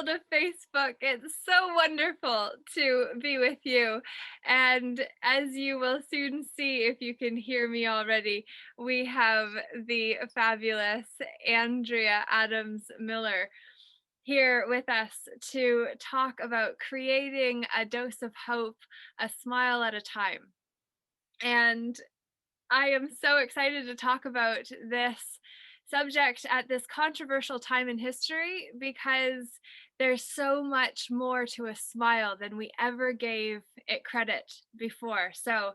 world of Facebook. It's so wonderful to be with you. And as you will soon see, if you can hear me already, we have the fabulous Andrea AdamsMiller here with us to talk about creating a dose of hope, a smile at a time. And I am so excited to talk about this subject at this controversial time in history because there's so much more to a smile than we ever gave it credit before. So,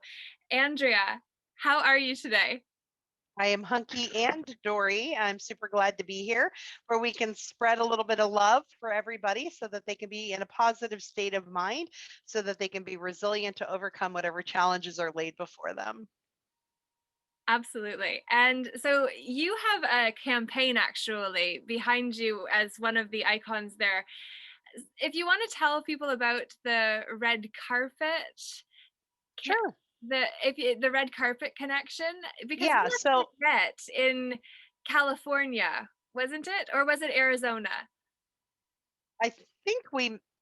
Andrea, how are you today? I am Hunky and Dory. I'm super glad to be here where we can spread a little bit of love for everybody so that they can be in a positive state of mind, so that they can be resilient to overcome whatever challenges are laid before them. Absolutely. And so you have a campaign actually behind you as one of the icons there. If you want to tell people about the red carpet, Sure. the red carpet connection, because Yeah. you So actually met in California, wasn't it? Or was it Arizona? I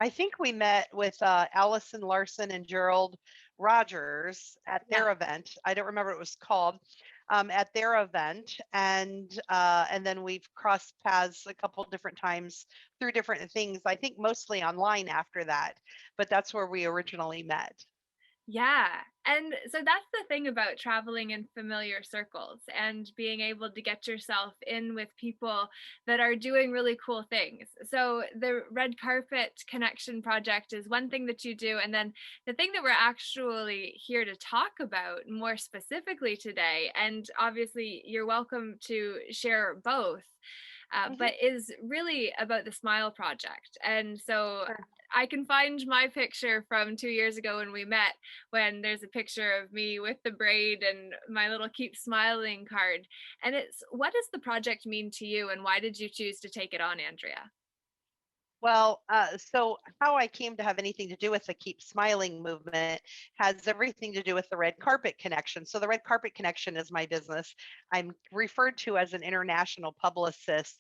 I think we met with Allison Larson and Gerald Rogers at Yeah. their event. I don't remember what it was called, at their event, and then we've crossed paths a couple different times through different things. I think mostly online after that, but that's where we originally met. Yeah. And so that's the thing about traveling in familiar circles and being able to get yourself in with people that are doing really cool things. So the Red Carpet Connection Project is one thing that you do. And then the thing that we're actually here to talk about more specifically today, and obviously you're welcome to share both. Hmm. But is really about the Smile Project. And so Sure. I can find my picture from 2 years ago when we met, when there's a picture of me with the braid and my little keep smiling card. And it's, what does the project mean to you and why did you choose to take it on, Andrea? Well, so how I came to have anything to do with the Keep Smiling movement has everything to do with the Red Carpet Connection. So the Red Carpet Connection is my business. I'm referred to as an international publicist,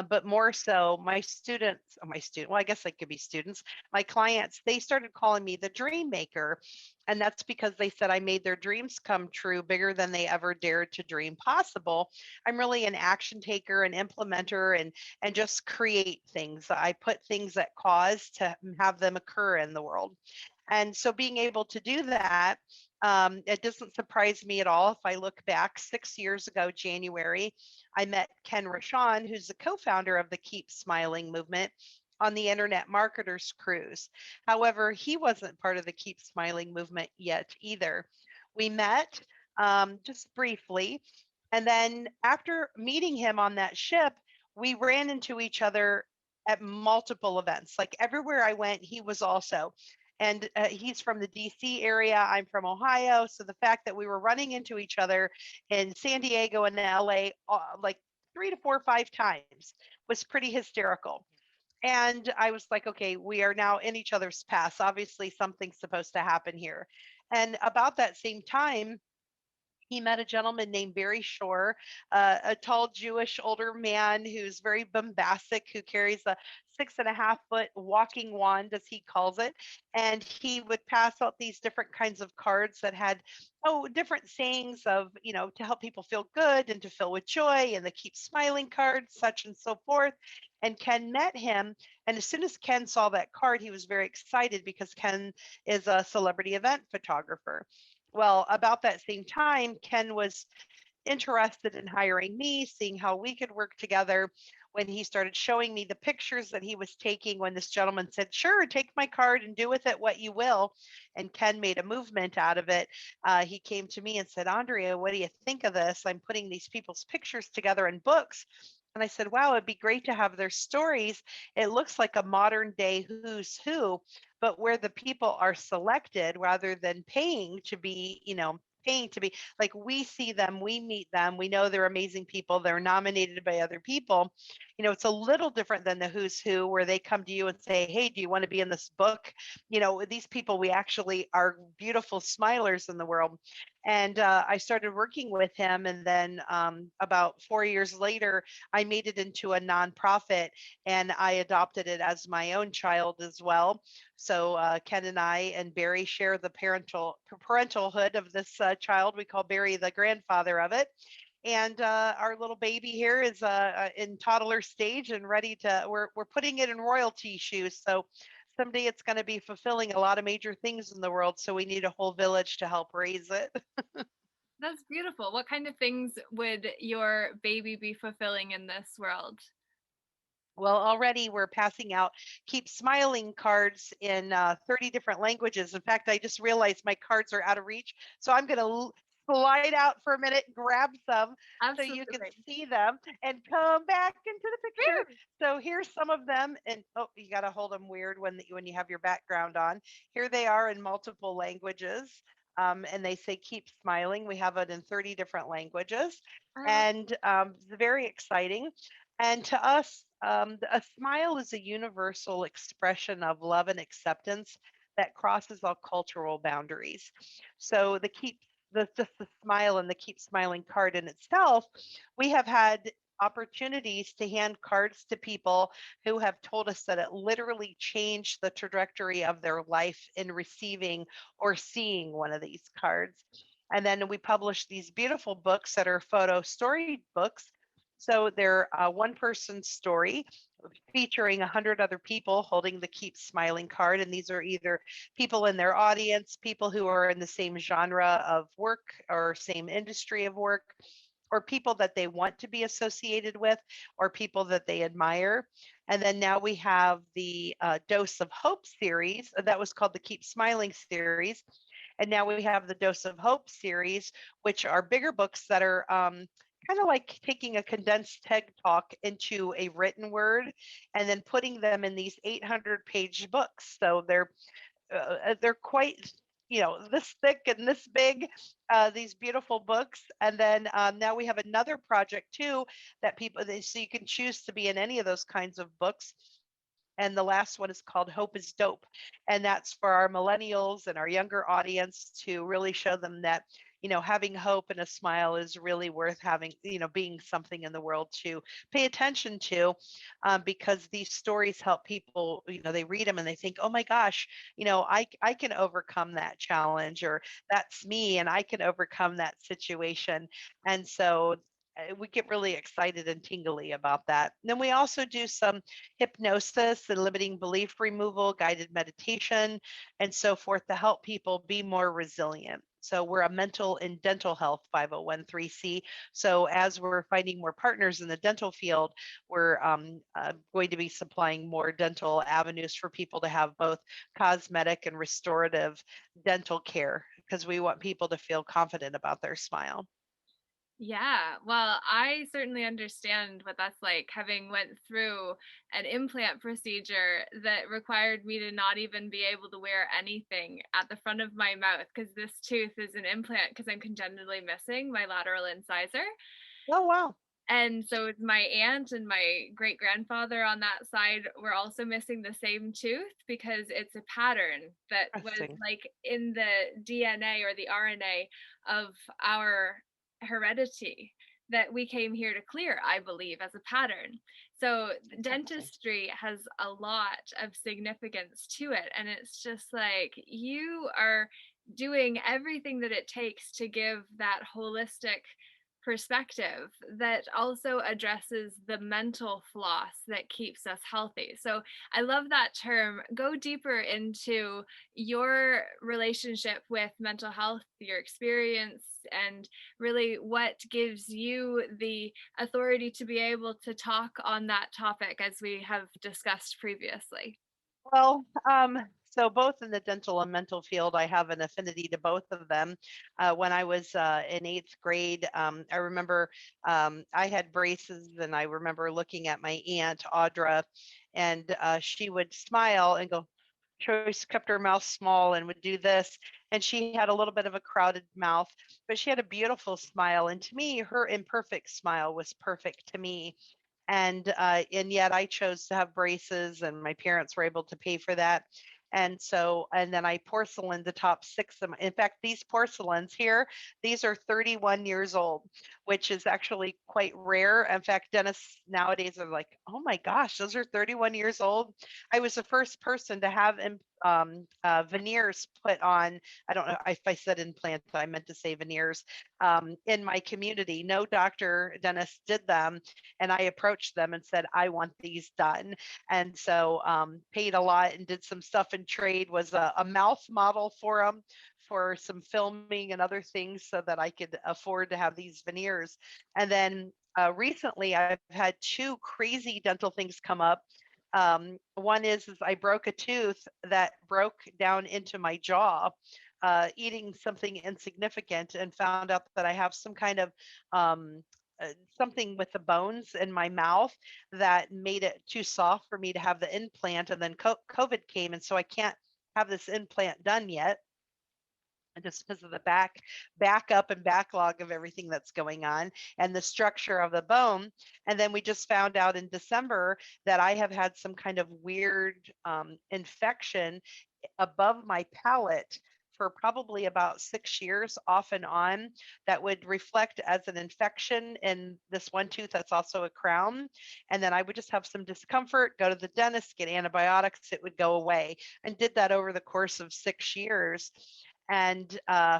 but more so my students, my student, well, I guess they could be students, my clients, they started calling me the Dream Maker. And that's because they said I made their dreams come true bigger than they ever dared to dream possible. I'm really an action taker, an implementer, and just create things. I put things at cause to have them occur in the world. And so being able to do that, it doesn't surprise me at all. If I look back 6 years ago, January, I met Ken Rashawn, who's the co-founder of the Keep Smiling movement, on the Internet Marketers Cruise. However, he wasn't part of the Keep Smiling movement yet either. We met just briefly. And then after meeting him on that ship, we ran into each other at multiple events. Like everywhere I went, he was also. And he's from the DC area. I'm from Ohio. So the fact that we were running into each other in San Diego and LA, like 3 to 4 or 5 times, was pretty hysterical. And I was like, okay, we are now in each other's paths. Obviously, something's supposed to happen here. And about that same time, he met a gentleman named Barry Shore, a tall Jewish older man who's very bombastic, who carries a 6.5 foot walking wand, as he calls it. And he would pass out these different kinds of cards that had, different sayings of, to help people feel good and to fill with joy, and the keep smiling cards, such and so forth. And Ken met him. And as soon as Ken saw that card, he was very excited because Ken is a celebrity event photographer. Well, about that same time, Ken was interested in hiring me, seeing how we could work together. When he started showing me the pictures that he was taking, when this gentleman said, "Sure, take my card and do with it what you will," and Ken made a movement out of it, he came to me and said, "Andrea, what do you think of this? I'm putting these people's pictures together in books." And I said, "Wow, it'd be great to have their stories. It looks like a modern day who's who, but where the people are selected rather than paying to be like, we see them, we meet them, we know they're amazing people, they're nominated by other people. It's a little different than the who's who, where they come to you and say, hey, do you want to be in this book? These people, we actually are beautiful smilers in the world." And I started working with him. And then about 4 years later, I made it into a nonprofit and I adopted it as my own child as well. So Ken and I and Barry share the parentalhood of this child. We call Barry the grandfather of it. And our little baby here is in toddler stage and ready to. We're putting it in royalty shoes. So someday it's going to be fulfilling a lot of major things in the world. So we need a whole village to help raise it. That's beautiful. What kind of things would your baby be fulfilling in this world? Well, already we're passing out keep smiling cards in 30 different languages. In fact, I just realized my cards are out of reach. So I'm going to slide out for a minute, grab some so you can Absolutely. see them and come back into the picture. Woo! So here's some of them. And oh, you got to hold them weird when you have your background on. Here they are in multiple languages. And they say keep smiling. We have it in 30 different languages. I love And it's very exciting. And to us, a smile is a universal expression of love and acceptance that crosses all cultural boundaries. So just the smile and the keep smiling card in itself, we have had opportunities to hand cards to people who have told us that it literally changed the trajectory of their life in receiving or seeing one of these cards. And then we publish these beautiful books that are photo story books, so they're a one person story featuring 100 other people holding the Keep Smiling card. And these are either people in their audience, people who are in the same genre of work or same industry of work, or people that they want to be associated with, or people that they admire. And then now we have the Dose of Hope series that was called the Keep Smiling series. And now we have the Dose of Hope series, which are bigger books that are kind of like taking a condensed TED talk into a written word and then putting them in these 800-page books. So they're quite, this thick and this big, these beautiful books. And then now we have another project too that so you can choose to be in any of those kinds of books. And the last one is called Hope is Dope. And that's for our millennials and our younger audience to really show them that, having hope and a smile is really worth having, being something in the world to pay attention to, because these stories help people, they read them and they think, oh my gosh, I can overcome that challenge, or that's me and I can overcome that situation. And so we get really excited and tingly about that. And then we also do some hypnosis and limiting belief removal, guided meditation, and so forth to help people be more resilient. So we're a mental and dental health 501(c). So as we're finding more partners in the dental field, we're going to be supplying more dental avenues for people to have both cosmetic and restorative dental care, because we want people to feel confident about their smile. Yeah, well, I certainly understand what that's like, having went through an implant procedure that required me to not even be able to wear anything at the front of my mouth because this tooth is an implant because I'm congenitally missing my lateral incisor. Oh, wow. And so it's my aunt and my great grandfather on that side were also missing the same tooth because it's a pattern that was Interesting. like in the DNA or the RNA of our heredity that we came here to clear, I believe, as a pattern. So Interesting. dentistry has a lot of significance to it. And it's just like you are doing everything that it takes to give that holistic perspective that also addresses the mental floss that keeps us healthy. So I love that term. Go deeper into your relationship with mental health, your experience, and really what gives you the authority to be able to talk on that topic as we have discussed previously. Well, so both in the dental and mental field, I have an affinity to both of them. When I was in eighth grade, I remember I had braces, and I remember looking at my aunt Audra, and she would smile and go. She always kept her mouth small and would do this, and she had a little bit of a crowded mouth, but she had a beautiful smile. And to me, her imperfect smile was perfect to me, and yet I chose to have braces, and my parents were able to pay for that. And then I porcelain the top six of my, in fact, these porcelains here, these are 31 years old, which is actually quite rare. In fact, dentists nowadays are like, oh my gosh, those are 31 years old. I was the first person to have veneers put on. I don't know if I said implant, I meant to say veneers, in my community. No doctor dentist did them. And I approached them and said, I want these done. And so paid a lot and did some stuff in trade, was a mouth model for them for some filming and other things so that I could afford to have these veneers. And then recently I've had two crazy dental things come up. One is I broke a tooth that broke down into my jaw, eating something insignificant, and found out that I have some kind of something with the bones in my mouth that made it too soft for me to have the implant. And then COVID came, and so I can't have this implant done yet, and just because of the backup and backlog of everything that's going on and the structure of the bone. And then we just found out in December that I have had some kind of weird infection above my palate for probably about 6 years off and on, that would reflect as an infection in this one tooth that's also a crown. And then I would just have some discomfort, go to the dentist, get antibiotics, it would go away, and did that over the course of 6 years. And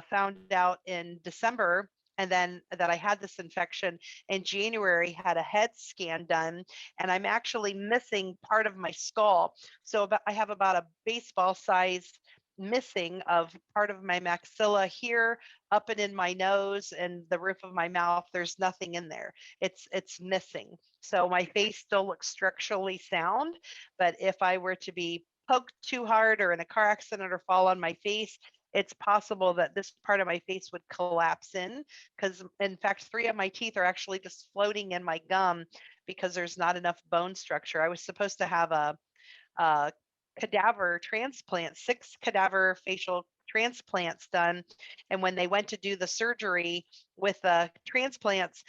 found out in December, and then that I had this infection in January, had a head scan done, and I'm actually missing part of my skull. So I have about a baseball size missing of part of my maxilla here, up and in my nose and the roof of my mouth. There's nothing in there. It's missing. So my face still looks structurally sound, but if I were to be poked too hard or in a car accident or fall on my face, it's possible that this part of my face would collapse in, because in fact 3 of my teeth are actually just floating in my gum because there's not enough bone structure. I was supposed to have a cadaver transplant, 6 cadaver facial transplants done. And when they went to do the surgery with the transplants,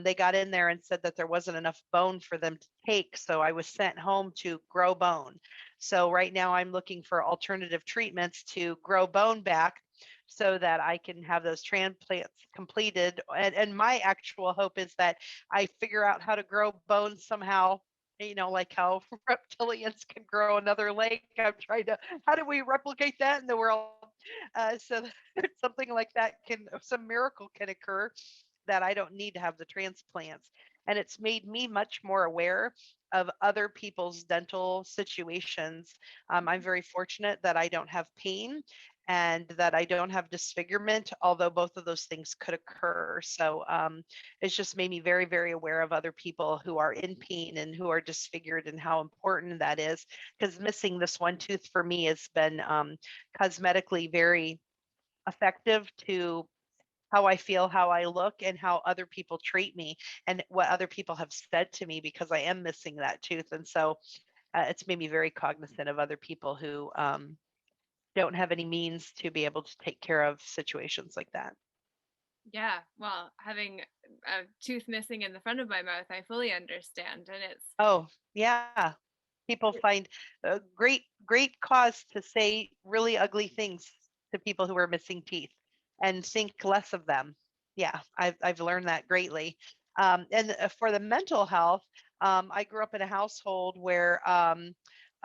they got in there and said that there wasn't enough bone for them to take. So I was sent home to grow bone. So right now I'm looking for alternative treatments to grow bone back so that I can have those transplants completed. And my actual hope is that I figure out how to grow bone somehow, like how reptilians can grow another leg. I'm trying to, how do we replicate that in the world? So that something like that can, some miracle can occur, that I don't need to have the transplants. And it's made me much more aware of other people's dental situations. I'm very fortunate that I don't have pain and that I don't have disfigurement, although both of those things could occur. So it's just made me very, very aware of other people who are in pain and who are disfigured, and how important that is. Because missing this one tooth for me has been cosmetically very effective to how I feel, how I look, and how other people treat me, and what other people have said to me, because I am missing that tooth. And so it's made me very cognizant of other people who don't have any means to be able to take care of situations like that. Yeah, well, having a tooth missing in the front of my mouth, I fully understand. And it's, Oh, yeah. People find a great cause to say really ugly things to people who are missing teeth and think less of them. Yeah, I've learned that greatly. And for the mental health, I grew up in a household where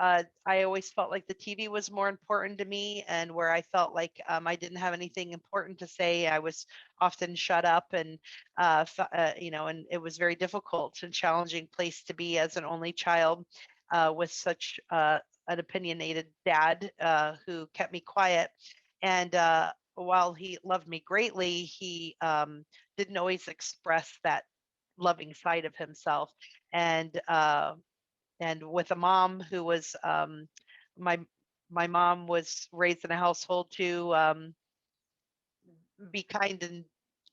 I always felt like the TV was more important to me, and where I felt like I didn't have anything important to say. I was often shut up, and and it was very difficult and challenging place to be as an only child, with such an opinionated dad who kept me quiet. And while he loved me greatly, he didn't always express that loving side of himself. And with a mom who was my my mom was raised in a household to be kind and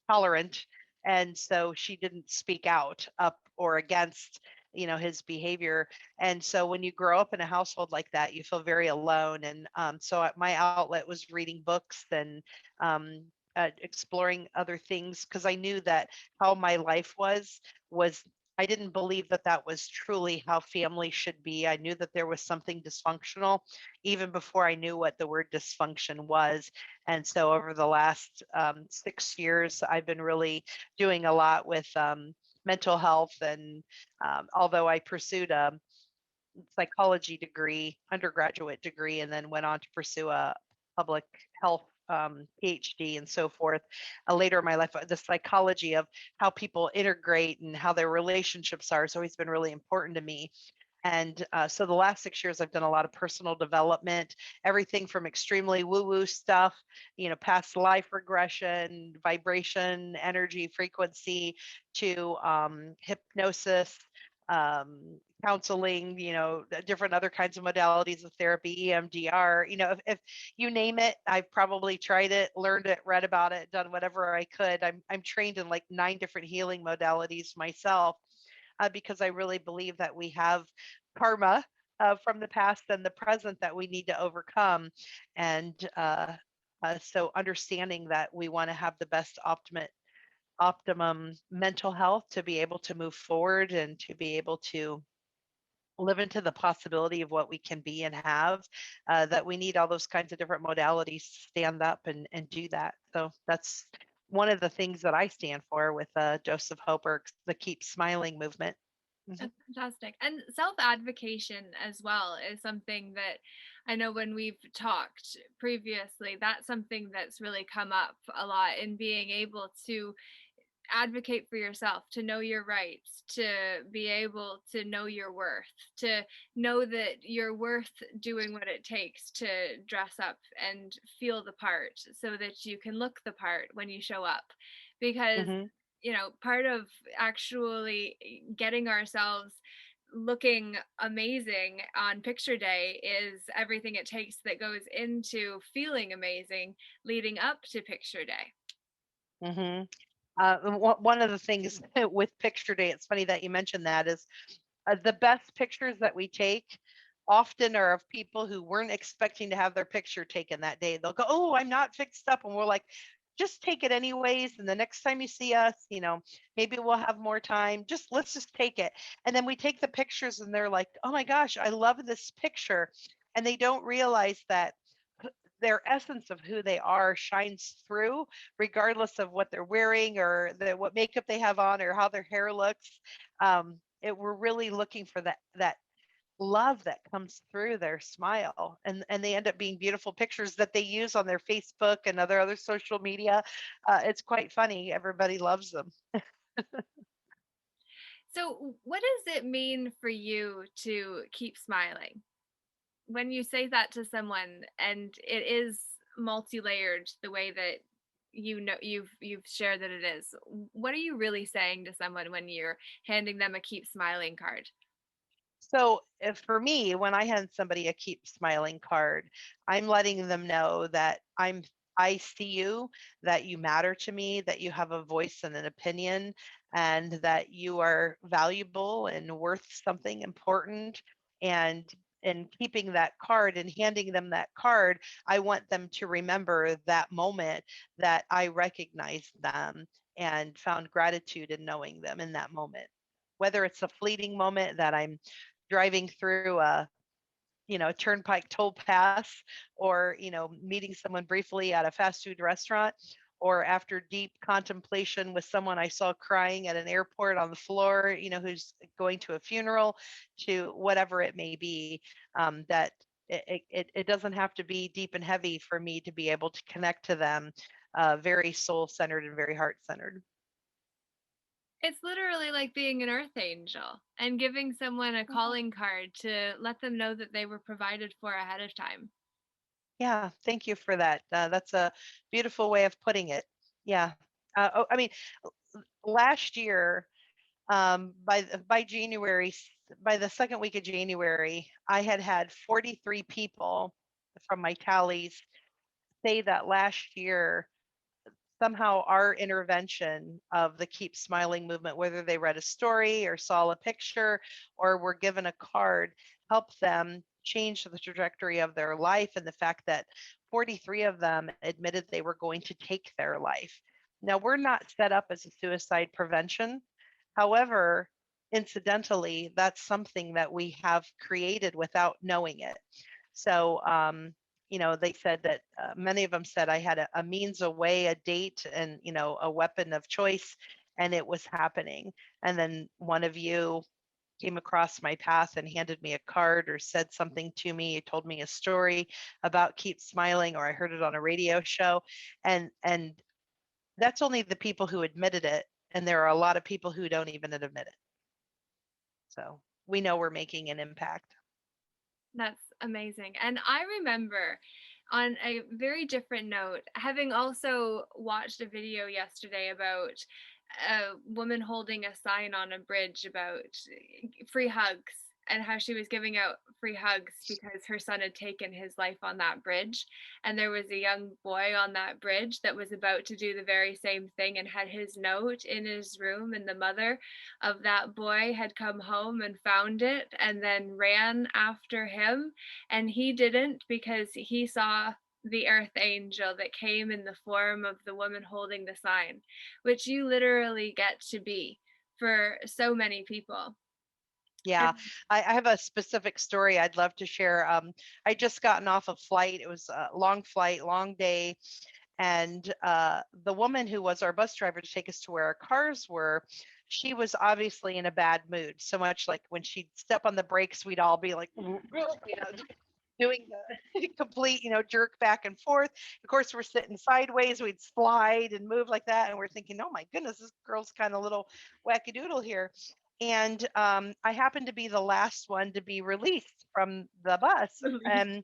tolerant, and so she didn't speak out up or against his behavior. And so when you grow up in a household like that, you feel very alone. And my outlet was reading books and exploring other things, because I knew that how my life was I didn't believe that that was truly how family should be. I knew that there was something dysfunctional even before I knew what the word dysfunction was. And so over the last 6 years, I've been really doing a lot with mental health. And although I pursued a psychology degree, undergraduate degree, and then went on to pursue a public health PhD and so forth. Later in my life, the psychology of how people integrate and how their relationships are has always been really important to me. And so the last 6 years, I've done a lot of personal development, everything from extremely woo woo stuff, past life regression, vibration, energy, frequency, to hypnosis, counseling, different other kinds of modalities of therapy, EMDR, if you name it, I've probably tried it, learned it, read about it, done whatever I could. I'm trained in like 9 different healing modalities myself, because I really believe that we have karma from the past and the present that we need to overcome. And so understanding that we want to have the best optimum mental health to be able to move forward and to be able to live into the possibility of what we can be and have, that we need all those kinds of different modalities to stand up and do that. So that's one of the things that I stand for with Dose of Hope, or the Keep Smiling movement. Mhm. That's fantastic. And self-advocation as well is something that I know when we've talked previously, that's something that's really come up a lot in being able to advocate for yourself, to know your rights, to be able to know your worth, to know that you're worth doing what it takes to dress up and feel the part so that you can look the part when you show up. Because, Mhm. part of actually getting ourselves looking amazing on picture day is everything it takes that goes into feeling amazing leading up to picture day. Mhm. One of the things with picture day, it's funny that you mentioned that, is the best pictures that we take often are of people who weren't expecting to have their picture taken that day. They'll go, "Oh, I'm not fixed up." And we're like, "Just take it anyways. And the next time you see us, maybe we'll have more time. Let's just take it." And then we take the pictures and they're like, "Oh my gosh, I love this picture." And they don't realize that their essence of who they are shines through, regardless of what they're wearing, or what makeup they have on, or how their hair looks. We're really looking for that love that comes through their smile, and they end up being beautiful pictures that they use on their Facebook and other social media. It's quite funny. Everybody loves them. So, what does it mean for you to keep smiling? When you say that to someone and it is multi-layered the way that you've shared that it is, what are you really saying to someone when you're handing them a keep smiling card? So, if for me, when I hand somebody a keep smiling card, I'm letting them know that I see you, that you matter to me, that you have a voice and an opinion, and that you are valuable and worth something important. And in keeping that card and handing them that card, I want them to remember that moment that I recognized them and found gratitude in knowing them in that moment. Whether it's a fleeting moment that I'm driving through a turnpike toll pass, or meeting someone briefly at a fast food restaurant, or after deep contemplation with someone I saw crying at an airport on the floor, who's going to a funeral, to whatever it may be. That it doesn't have to be deep and heavy for me to be able to connect to them, very soul centered and very heart centered. It's literally like being an earth angel and giving someone a calling card to let them know that they were provided for ahead of time. Yeah, thank you for that. That's a beautiful way of putting it. Yeah. I mean, last year, by January, by the second week of January, I had 43 people from my tallies say that last year somehow our intervention of the Keep Smiling movement, whether they read a story or saw a picture or were given a card, helped them change the trajectory of their life. And the fact that 43 of them admitted they were going to take their life. Now, we're not set up as a suicide prevention. However, incidentally, that's something that we have created without knowing it. So, they said that many of them said I had a means, a way, a date, and, a weapon of choice, and it was happening. And then one of you came across my path and handed me a card or said something to me, told me a story about keep smiling, or I heard it on a radio show. And that's only the people who admitted it. And there are a lot of people who don't even admit it. So we know we're making an impact. That's amazing. And I remember, on a very different note, having also watched a video yesterday about a woman holding a sign on a bridge about free hugs, and how she was giving out free hugs because her son had taken his life on that bridge. And there was a young boy on that bridge that was about to do the very same thing and had his note in his room. And the mother of that boy had come home and found it and then ran after him. And he didn't, because he saw the earth angel that came in the form of the woman holding the sign, which you literally get to be for so many people. Yeah, And I have a specific story I'd love to share. I just gotten off a flight. It was a long flight, long day. And the woman who was our bus driver to take us to where our cars were, she was obviously in a bad mood. So much like when she'd step on the brakes, we'd all be like, doing the complete, jerk back and forth. Of course, we're sitting sideways, we'd slide and move like that. And we're thinking, oh my goodness, this girl's kind of little wackadoodle here. And I happened to be the last one to be released from the bus. And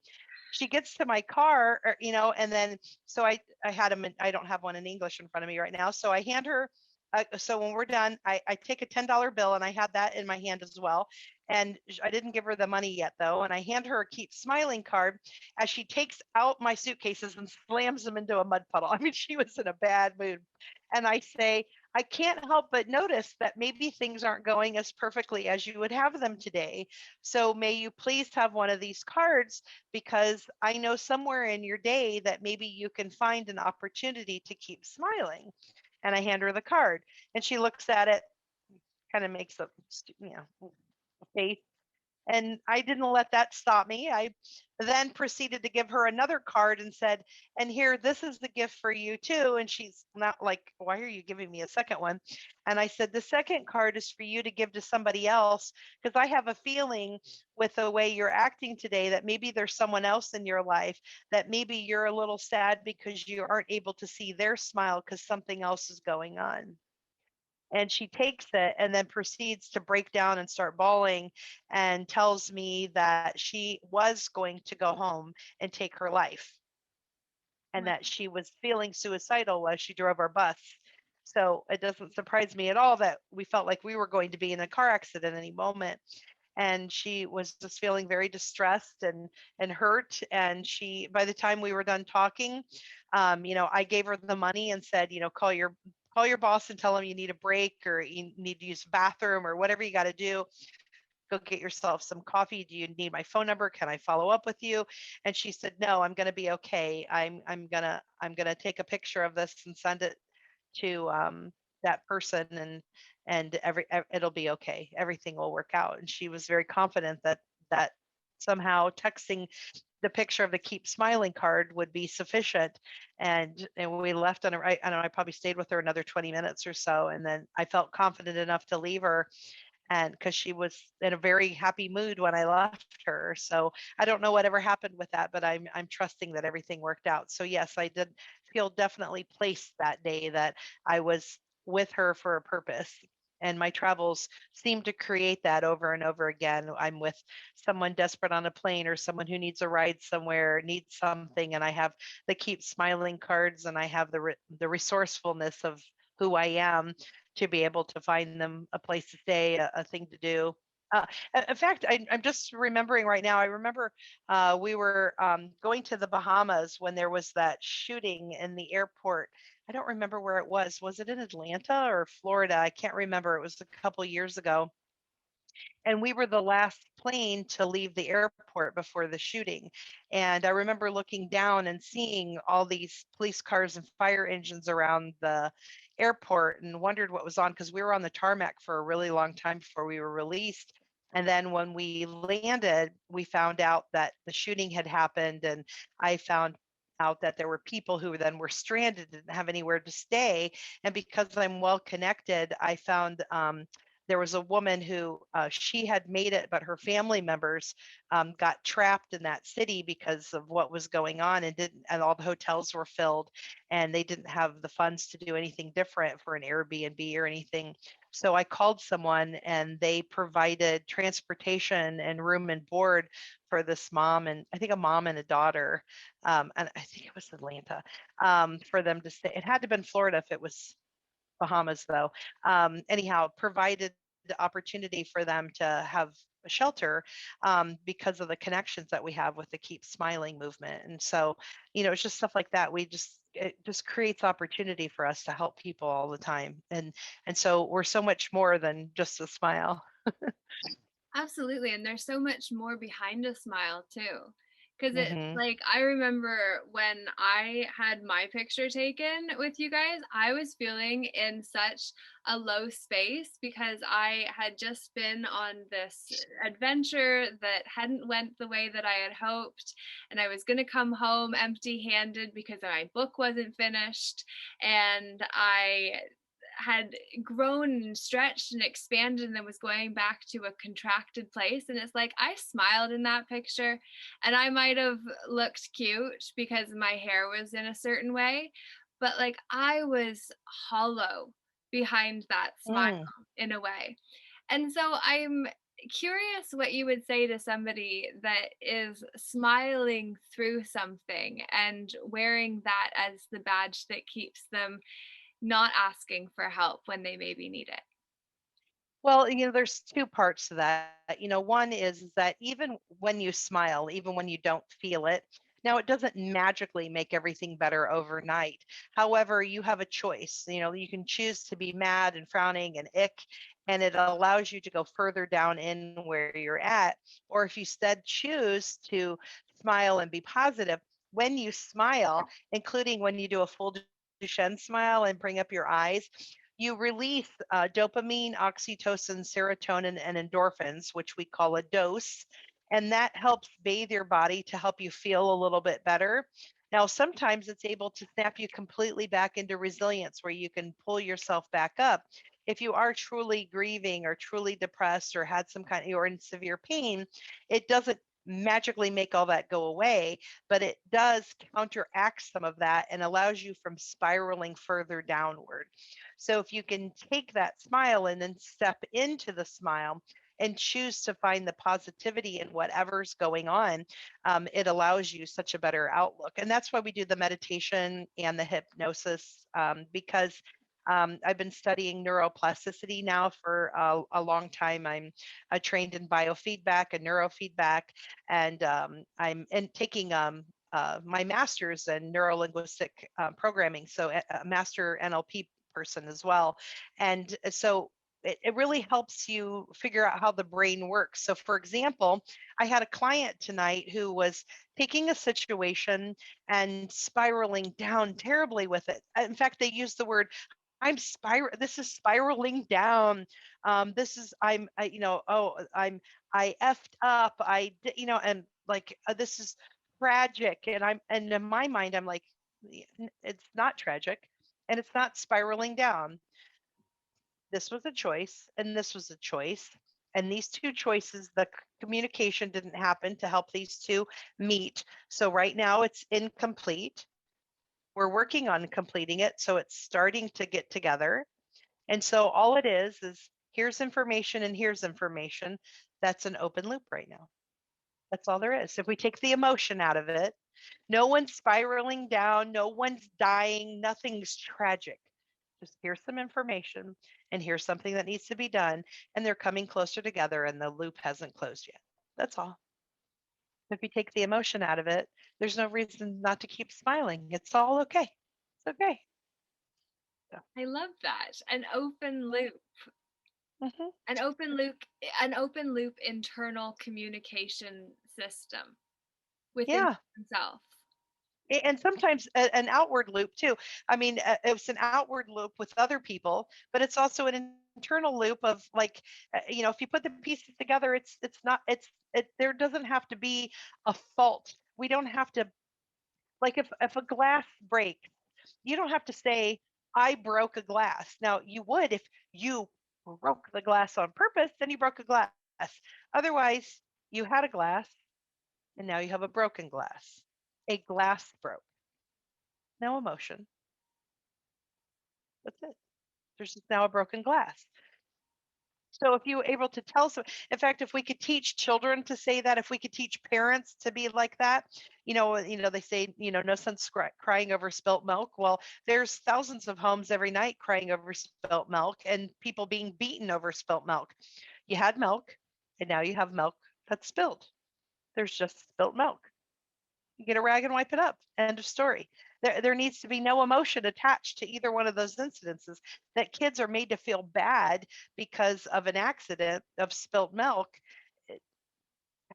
she gets to my car, and then so I had him. I don't have one in English in front of me right now. So I hand her. So when we're done, I take a $10 bill, and I had that in my hand as well. And I didn't give her the money yet though. And I hand her a keep smiling card as she takes out my suitcases and slams them into a mud puddle. I mean, she was in a bad mood. And I say, I can't help but notice that maybe things aren't going as perfectly as you would have them today. So may you please have one of these cards, because I know somewhere in your day that maybe you can find an opportunity to keep smiling. And I hand her the card, and she looks at it, kind of makes a face. And I didn't let that stop me. I then proceeded to give her another card and said, and here, this is the gift for you too. And she's not like, why are you giving me a second one? And I said, the second card is for you to give to somebody else, because I have a feeling with the way you're acting today that maybe there's someone else in your life that maybe you're a little sad because you aren't able to see their smile because something else is going on. And she takes it and then proceeds to break down and start bawling, and tells me that she was going to go home and take her life, and wow. that she was feeling suicidal as she drove our bus. So it doesn't surprise me at all that we felt like we were going to be in a car accident any moment. And she was just feeling very distressed and hurt. And she, by the time we were done talking, I gave her the money and said, call your boss and tell him you need a break, or you need to use the bathroom, or whatever you got to do. Go get yourself some coffee. Do you need my phone number? Can I follow up with you? And she said, no, I'm going to be okay. I'm going to take a picture of this and send it to that person, and it'll be okay. Everything will work out. And she was very confident that somehow texting the picture of the keep smiling card would be sufficient. And we left on I don't know, I probably stayed with her another 20 minutes or so, and then I felt confident enough to leave her, and because she was in a very happy mood when I left her. So I don't know whatever happened with that, but I'm trusting that everything worked out. So yes, I did feel definitely placed that day, that I was with her for a purpose. And my travels seem to create that over and over again. I'm with someone desperate on a plane, or someone who needs a ride somewhere, needs something, and I have the keep smiling cards, and I have the resourcefulness of who I am to be able to find them a place to stay, a thing to do. Uh, in fact, I'm just remembering right now. I remember we were going to the Bahamas when there was that shooting in the airport. I don't remember where it was. Was it in Atlanta or Florida? I can't remember. It was a couple years ago, and we were the last plane to leave the airport before the shooting. And I remember looking down and seeing all these police cars and fire engines around the airport and wondered what was on because we were on the tarmac for a really long time before we were released. And then when we landed, we found out that the shooting had happened. And I found out that there were people who then were stranded, didn't have anywhere to stay. And because I'm well connected, I found there was a woman who she had made it, but her family members got trapped in that city because of what was going on, and didn't, and all the hotels were filled, and they didn't have the funds to do anything different for an Airbnb or anything. So I called someone, and they provided transportation and room and board for this mom, and I think a mom and a daughter, and I think it was Atlanta, for them to stay. It had to have been Florida if it was Bahamas, though. Anyhow, provided the opportunity for them to have a shelter because of the connections that we have with the Keep Smiling movement. And so, it's just stuff like that. It just creates opportunity for us to help people all the time. And so we're so much more than just a smile. Absolutely, and there's so much more behind a smile too. Because it's Hmm. like I remember when I had my picture taken with you guys, I was feeling in such a low space because I had just been on this adventure that hadn't went the way that I had hoped, and I was going to come home empty-handed because my book wasn't finished, and I had grown and stretched and expanded and then was going back to a contracted place. And it's like I smiled in that picture, and I might have looked cute because my hair was in a certain way, but like I was hollow behind that smile Mm. in a way. And so I'm curious what you would say to somebody that is smiling through something and wearing that as the badge that keeps them not asking for help when they maybe need it. Well, there's two parts to that. One is that even when you smile, even when you don't feel it, now it doesn't magically make everything better overnight. However, you have a choice. You can choose to be mad and frowning and ick, and it allows you to go further down in where you're at. Or if you instead choose to smile and be positive, when you smile, including when you do a full Duchenne smile and bring up your eyes, you release dopamine, oxytocin, serotonin, and endorphins, which we call a dose. And that helps bathe your body to help you feel a little bit better. Now, sometimes it's able to snap you completely back into resilience where you can pull yourself back up. If you are truly grieving or truly depressed or had some kind of, or in severe pain, it doesn't magically make all that go away, but it does counteract some of that and allows you from spiraling further downward. So if you can take that smile and then step into the smile and choose to find the positivity in whatever's going on, it allows you such a better outlook. And that's why we do the meditation and the hypnosis, because I've been studying neuroplasticity now for a long time. I'm trained in biofeedback and neurofeedback, and taking my master's in neurolinguistic programming, so a master NLP person as well. And so it really helps you figure out how the brain works. So, for example, I had a client tonight who was taking a situation and spiraling down terribly with it. In fact, they used the word, this is spiraling down. This is, I effed up. And like, this is tragic. And in my mind, I'm like, It's not tragic and it's not spiraling down. This was a choice and this was a choice. And these two choices, the communication didn't happen to help these two meet. So right now it's incomplete. We're working on completing it. So it's starting to get together. And so all it is here's information and here's information. That's an open loop right now. That's all there is. If we take the emotion out of it, no one's spiraling down, no one's dying, nothing's tragic. Just here's some information and here's something that needs to be done. And they're coming closer together and the loop hasn't closed yet. That's all. If you take the emotion out of it, there's no reason not to keep smiling. It's all okay. It's okay. So, I love that. An open loop. Mhm. An open loop an open loop internal communication system within Yeah. oneself. And sometimes an outward loop too. I mean, it's an outward loop with other people, but it's also an internal loop of like, if you put the pieces together, it's not there doesn't have to be a fault. We don't have to, like, if a glass breaks, you don't have to say I broke a glass. Now you would if you broke the glass on purpose, then you broke a glass. Otherwise, you had a glass and now you have a broken glass. A glass broke. No emotion. That's it. There's just now a broken glass. So if you were able to tell some, in fact, if we could teach children to say that, if we could teach parents to be like that, they say, no sense crying over spilt milk. Well, there's thousands of homes every night crying over spilt milk and people being beaten over spilt milk. You had milk and now you have milk that's spilled. There's just spilt milk. You get a rag and wipe it up. End of story. There needs to be no emotion attached to either one of those incidences. That kids are made to feel bad because of an accident of spilt milk. it-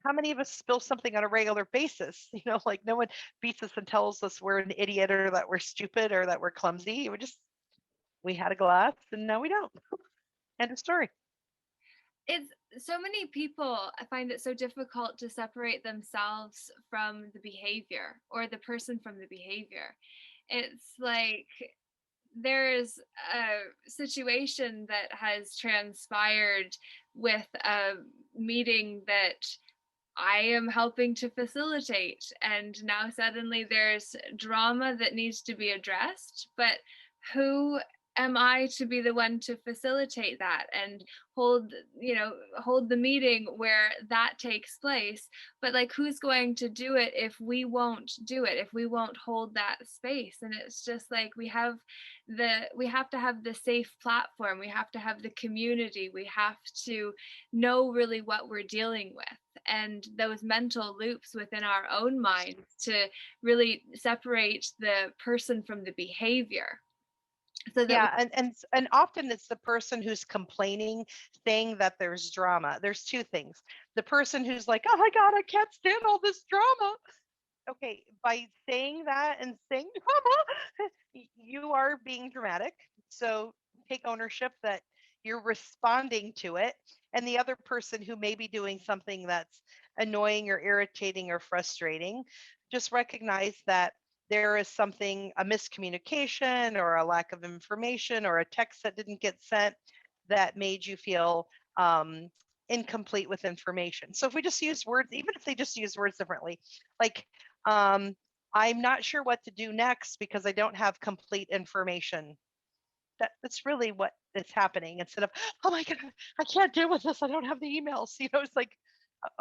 How many of us spill something on a regular basis? Like no one beats us and tells us we're an idiot or that we're stupid or that we're clumsy. We had a glass and now we don't. End of story. It's so many people find it so difficult to separate themselves from the behavior or the person from the behavior. It's like there's a situation that has transpired with a meeting that I am helping to facilitate. And now suddenly there's drama that needs to be addressed. But who am I to be the one to facilitate that and hold the meeting where that takes place? But like, who's going to do it if we won't do it, if we won't hold that space? And it's just like we have to have the safe platform, we have to have the community, we have to know really what we're dealing with, and those mental loops within our own minds to really separate the person from the behavior so that we Yeah, and often it's the person who's complaining, saying that there's drama. There's two things. The person who's like, "Oh my God, I can't stand all this drama." Okay, by saying that and saying drama, you are being dramatic. So take ownership that you're responding to it. And the other person who may be doing something that's annoying or irritating or frustrating, just recognize that there is something, a miscommunication or a lack of information or a text that didn't get sent that made you feel incomplete with information. So if we just use words, even if they just use words differently, like, um, I'm not sure what to do next because I don't have complete information. That's really what is happening instead of, oh my God, I can't deal with this. I don't have the emails. It's like,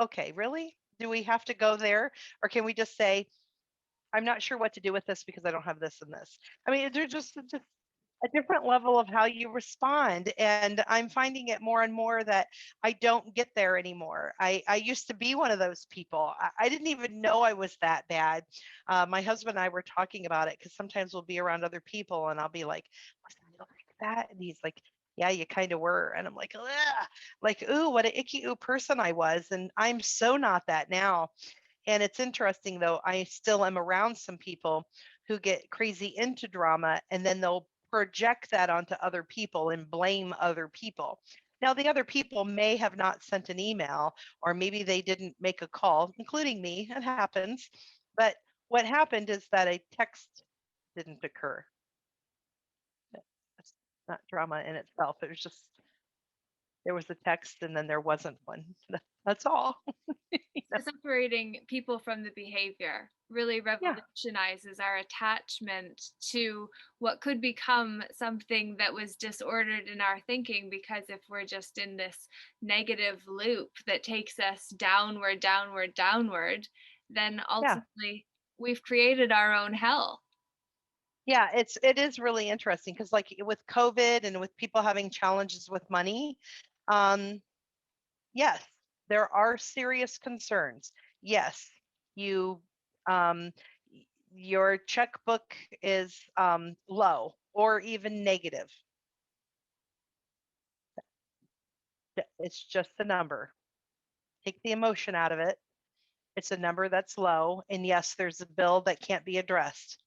okay, really? Do we have to go there? Or can we just say, I'm not sure what to do with this because I don't have this and this? I mean, they're just a different level of how you respond. And I'm finding it more and more that I don't get there anymore. I used to be one of those people. I didn't even know I was that bad. My husband and I were talking about it because sometimes we'll be around other people and I'll be like, was I like that? And he's like, yeah, you kind of were. And I'm like, ugh. Like, ooh, what an icky ooh person I was. And I'm so not that now. And it's interesting though, I still am around some people who get crazy into drama and then they'll project that onto other people and blame other people. Now, the other people may have not sent an email or maybe they didn't make a call, including me. It happens. But what happened is that a text didn't occur. That's not drama in itself. It was just there was a text and then there wasn't one. That's all. so separating people from the behavior really Yeah. revolutionizes our attachment to what could become something that was disordered in our thinking, because if we're just in this negative loop that takes us downward, downward, downward, then Yeah. ultimately we've created our own hell. Yeah, it is really interesting because like with COVID and with people having challenges with money, um, yes, there are serious concerns. Yes, you your checkbook is low or even negative. It's just a number. Take the emotion out of it. It's a number that's low. And yes, there's a bill that can't be addressed.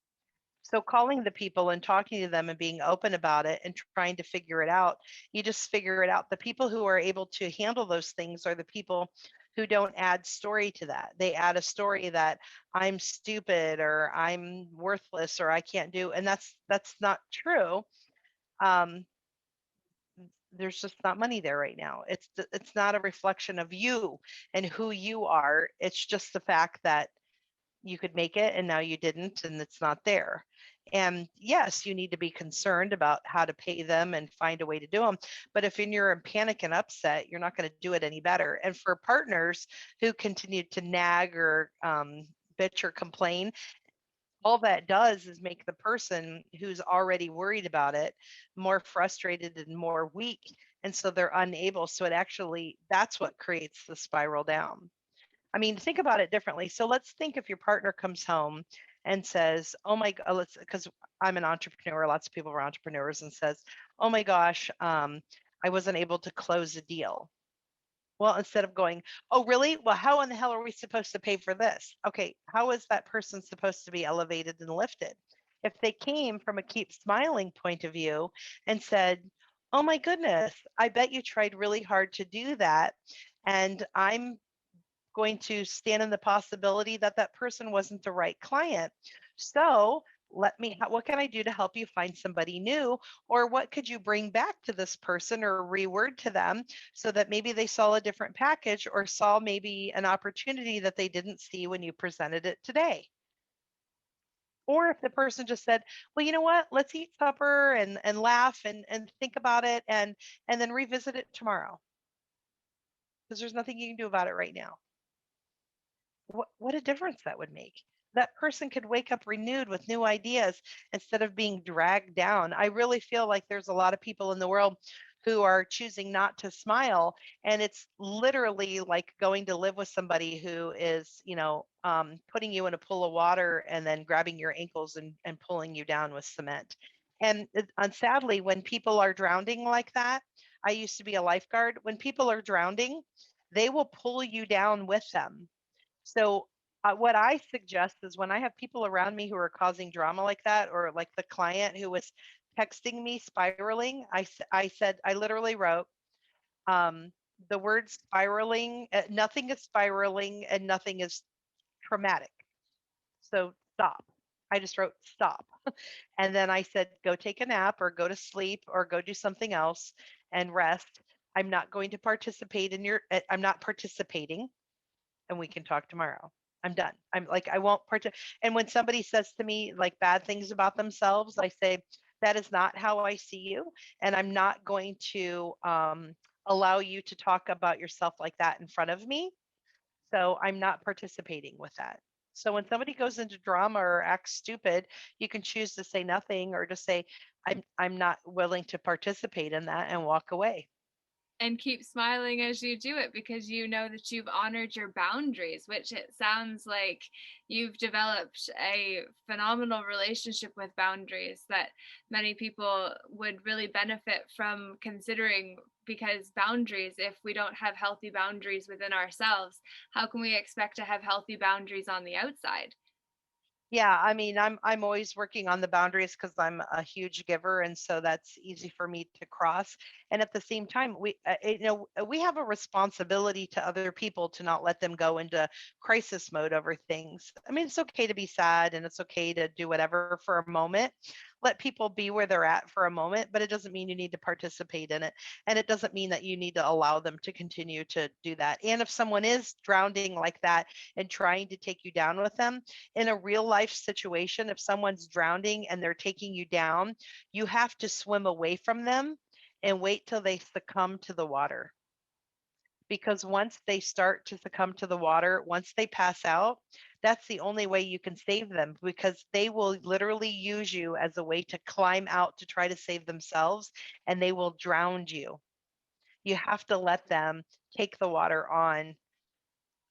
So calling the people and talking to them and being open about it and trying to figure it out, you just figure it out. The people who are able to handle those things are the people who don't add story to that. They add a story that I'm stupid or I'm worthless or I can't do, and that's not true. Um, there's just not money there right now. It's not a reflection of you and who you are. It's just the fact that you could make it and now you didn't and it's not there. And yes, you need to be concerned about how to pay them and find a way to do them. But if you're in panic and upset, you're not going to do it any better. And for partners who continue to nag or bitch or complain, all that does is make the person who's already worried about it more frustrated and more weak. And so they're unable. So it actually, that's what creates the spiral down. I mean, think about it differently. So let's think if your partner comes home and says, "Oh my God," let's because I'm an entrepreneur, lots of people are entrepreneurs, and says, "Oh my gosh, I wasn't able to close a deal." Well, instead of going, "Oh, really? Well, how in the hell are we supposed to pay for this?" Okay, how is that person supposed to be elevated and lifted? If they came from a keep smiling point of view and said, "Oh my goodness, I bet you tried really hard to do that. And I'm going to stand in the possibility that that person wasn't the right client. So what can I do to help you find somebody new? Or what could you bring back to this person or reword to them so that maybe they saw a different package or saw maybe an opportunity that they didn't see when you presented it today?" Or if the person just said, "Well, you know what, let's eat supper and laugh and think about it and then revisit it tomorrow because there's nothing you can do about it right now." What a difference that would make. That person could wake up renewed with new ideas instead of being dragged down. I really feel like there's a lot of people in the world who are choosing not to smile, and it's literally like going to live with somebody who is, putting you in a pool of water and then grabbing your ankles and pulling you down with cement. And sadly, when people are drowning like that, I used to be a lifeguard. When people are drowning, they will pull you down with them. So, what I suggest is when I have people around me who are causing drama like that, or like the client who was texting me spiraling, I said, I literally wrote um, the word spiraling, nothing is spiraling and nothing is traumatic. So, stop. I just wrote stop. And then I said, go take a nap or go to sleep or go do something else and rest. I'm not going to participate in I'm not participating and we can talk tomorrow. I'm done. I'm like, I won't And when somebody says to me like bad things about themselves, I say, that is not how I see you. And I'm not going to allow you to talk about yourself like that in front of me. So I'm not participating with that. So when somebody goes into drama or acts stupid, you can choose to say nothing or to say, I'm not willing to participate in that and walk away. And keep smiling as you do it because you know that you've honored your boundaries, which it sounds like you've developed a phenomenal relationship with boundaries that many people would really benefit from considering. Because boundaries, if we don't have healthy boundaries within ourselves, how can we expect to have healthy boundaries on the outside? Yeah, I mean, I'm always working on the boundaries because I'm a huge giver, and so that's easy for me to cross. And at the same time, we have a responsibility to other people to not let them go into crisis mode over things. I mean, it's okay to be sad, and it's okay to do whatever for a moment. Let people be where they're at for a moment, but it doesn't mean you need to participate in it, and it doesn't mean that you need to allow them to continue to do that. And if someone is drowning like that and trying to take you down with them in a real life situation, if someone's drowning and they're taking you down, you have to swim away from them and wait till they succumb to the water. Because once they start to succumb to the water, once they pass out, that's the only way you can save them because they will literally use you as a way to climb out to try to save themselves and they will drown you. You have to let them take the water on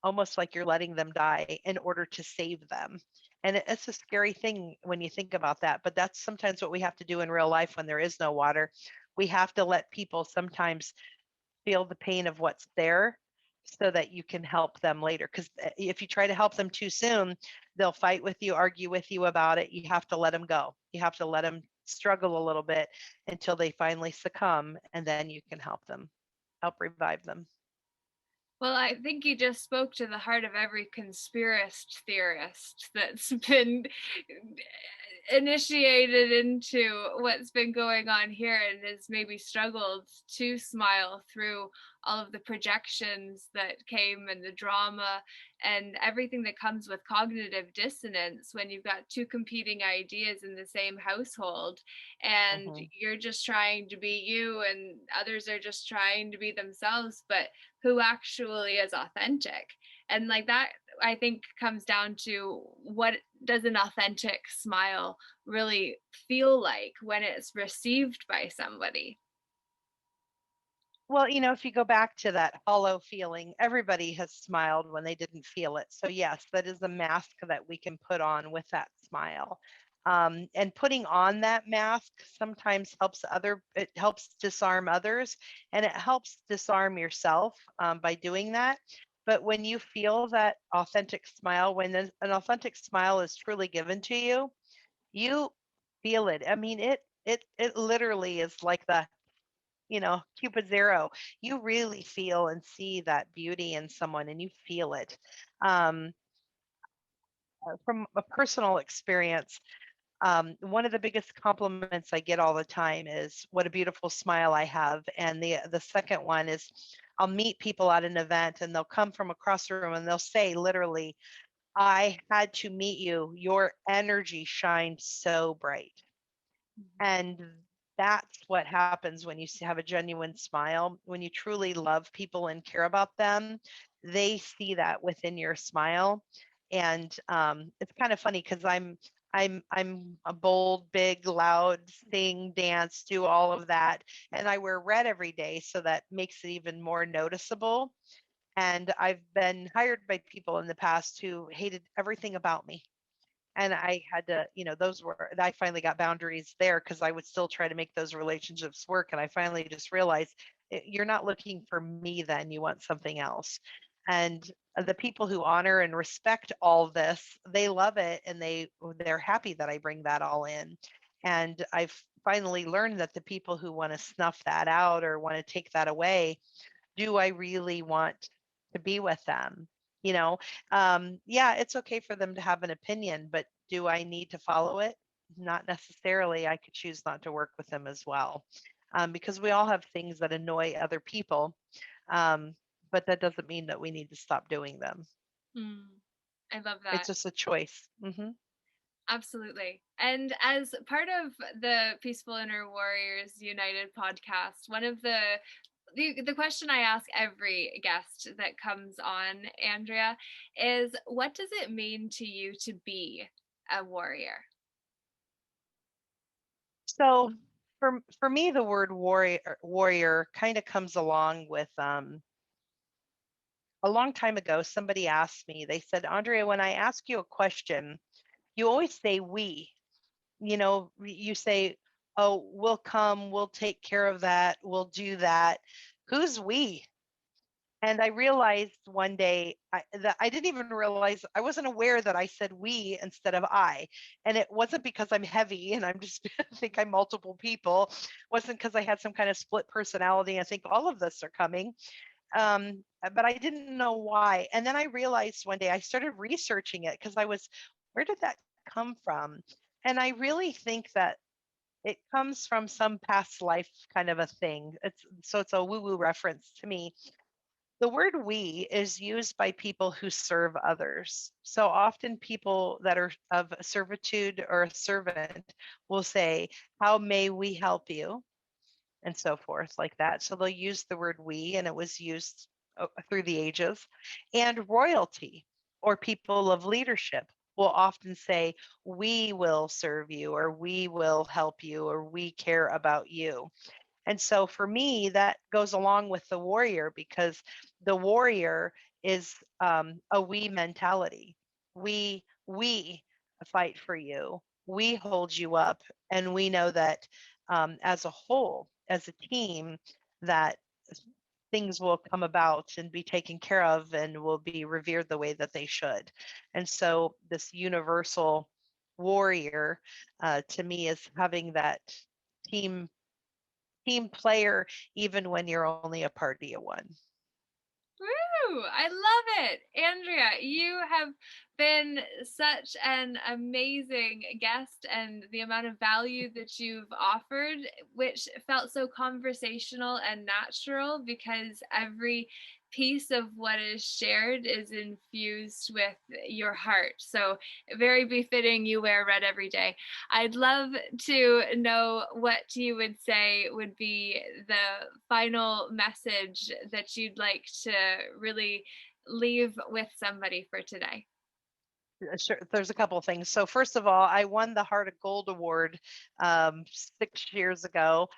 almost like you're letting them die in order to save them. And it's a scary thing when you think about that, but that's sometimes what we have to do in real life when there is no water. We have to let people sometimes feel the pain of what's there so that you can help them later. Because if you try to help them too soon, they'll fight with you, argue with you about it. You have to let them go. You have to let them struggle a little bit until they finally succumb, and then you can help them, help revive them. Well, I think you just spoke to the heart of every conspiracist theorist that's been initiated into what's been going on here and has maybe struggled to smile through all of the projections that came and the drama and everything that comes with cognitive dissonance when you've got two competing ideas in the same household and Hmm. you're just trying to be you and others are just trying to be themselves, but who actually is authentic. And like that, I think comes down to what does an authentic smile really feel like when it's received by somebody. Well, if you go back to that hollow feeling, everybody has smiled when they didn't feel it. So, yes, that is a mask that we can put on with that smile. And putting on that mask sometimes it helps disarm others and it helps disarm yourself by doing that. But when you feel that authentic smile, when an authentic smile is truly given to you feel it. I mean, it literally is like the Cupid's arrow. You really feel and see that beauty in someone and you feel it. Um, from a personal experience, one of the biggest compliments I get all the time is what a beautiful smile I have. And the second one is I'll meet people at an event and they'll come from across the room and they'll say literally, I had to meet you. Your energy shines so bright. And that's what happens when you have a genuine smile. When you truly love people and care about them, they see that within your smile. And it's kind of funny because I'm a bold, big, loud, sing, dance, do all of that, and I wear red every day, so that makes it even more noticeable. And I've been hired by people in the past who hated everything about me, and I had to, I finally got boundaries there because I would still try to make those relationships work. And I finally just realized you're not looking for me, then you want something else. And the people who honor and respect all this, they love it and they're happy that I bring that all in. And I've finally learned that the people who want to snuff that out or want to take that away, do I really want to be with them? You know, yeah, it's okay for them to have an opinion, but do I need to follow it? Not necessarily. I could choose not to work with them as well, because we all have things that annoy other people, um, but that doesn't mean that we need to stop doing them. Mm, I love It's that. just a choice. Hmm. Absolutely. And as part of the Peaceful Inner Warriors United podcast, one of the question I ask every guest that comes on, Andrea, is what does it mean to you to be a warrior? So for me, the word warrior kind of comes along with a long time ago, somebody asked me, they said, Andrea, when I ask you a question, you always say we. You say, oh, we'll come, we'll take care of that, we'll do that. Who's we? And I realized one day that I didn't even realize, I wasn't aware that I said we instead of I. And it wasn't because I'm heavy and I'm just I think I'm multiple people. It wasn't because I had some kind of split personality. I think all of us are coming, but I didn't know why. And then I realized one day I started researching it because where did that come from? And I really think that it comes from some past life kind of a thing. It's a woo woo reference to me. The word we is used by people who serve others. So often people that are of servitude or a servant will say, how may we help you? And so forth, like that. So they'll use the word we, and it was used through the ages. And royalty or people of leadership will often say, we will serve you, or we will help you, or we care about you. And so for me, that goes along with the warrior because the warrior is a we mentality. We fight for you. We hold you up, and we know that as a whole, as a team, that things will come about and be taken care of and will be revered the way that they should. And so, this universal warrior to me is having that team team player, even when you're only a party of one. Woo! I love it. Andrea, you have been such an amazing guest, and the amount of value that you've offered, which felt so conversational and natural because every piece of what is shared is infused with your heart. So, very befitting you wear red every day. I'd love to know what you would say would be the final message that you'd like to really leave with somebody for today. Sure, there's a couple of things. So first of all, I won the Heart of Gold Award 6 years ago.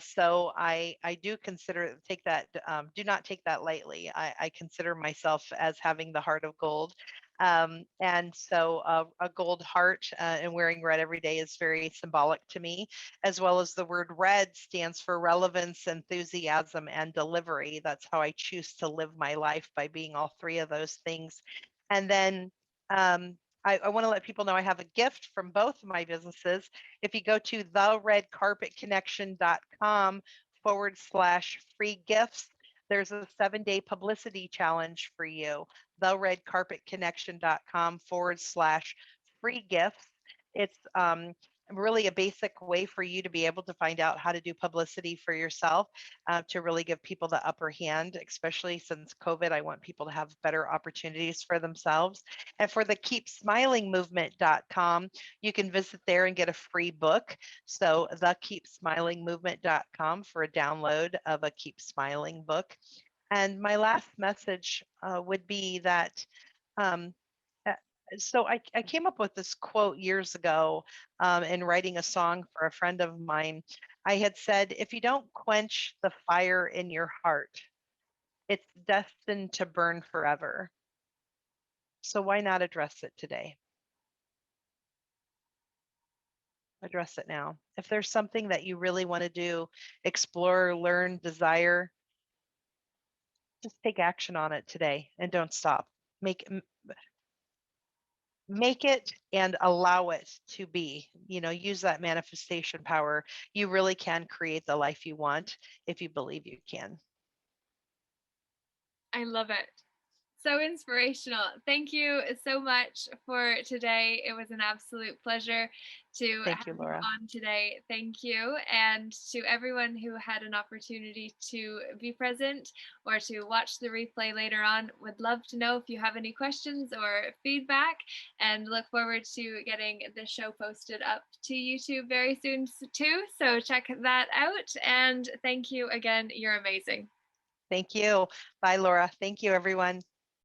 So I do consider take that do not take that lightly. I consider myself as having the heart of gold. And so a gold heart and wearing red every day is very symbolic to me, as well as the word red stands for relevance, enthusiasm, and delivery. That's how I choose to live my life, by being all three of those things. And then I want to let people know I have a gift from both of my businesses. If you go to theredcarpetconnection.com/free gifts, there's a 7-day publicity challenge for you. Theredcarpetconnection.com/free gifts. It's really a basic way for you to be able to find out how to do publicity for yourself, to really give people the upper hand, especially since COVID. I want people to have better opportunities for themselves. And for the keepsmilingmovement.com, you can visit there and get a free book. So thekeepsmilingmovement.com for a download of a Keep Smiling book. And my last message would be that um, uh, so I came up with this quote years ago in writing a song for a friend of mine. I had said, if you don't quench the fire in your heart, it's destined to burn forever. So why not address it today? Address it now. If there's something that you really want to do, explore, learn, desire, just take action on it today and don't stop. Make make it and allow it to be. Use that manifestation power. You really can create the life you want if you believe you can. I love it. So inspirational. Thank you so much for today. It was an absolute pleasure to Thank you, have you Laura. on today. Thank you. And to everyone who had an opportunity to be present or to watch the replay later on, would love to know if you have any questions or feedback, and look forward to getting the show posted up to YouTube very soon too. So check that out. And thank you again. You're amazing. Thank you. Bye, Laura. Thank you, everyone.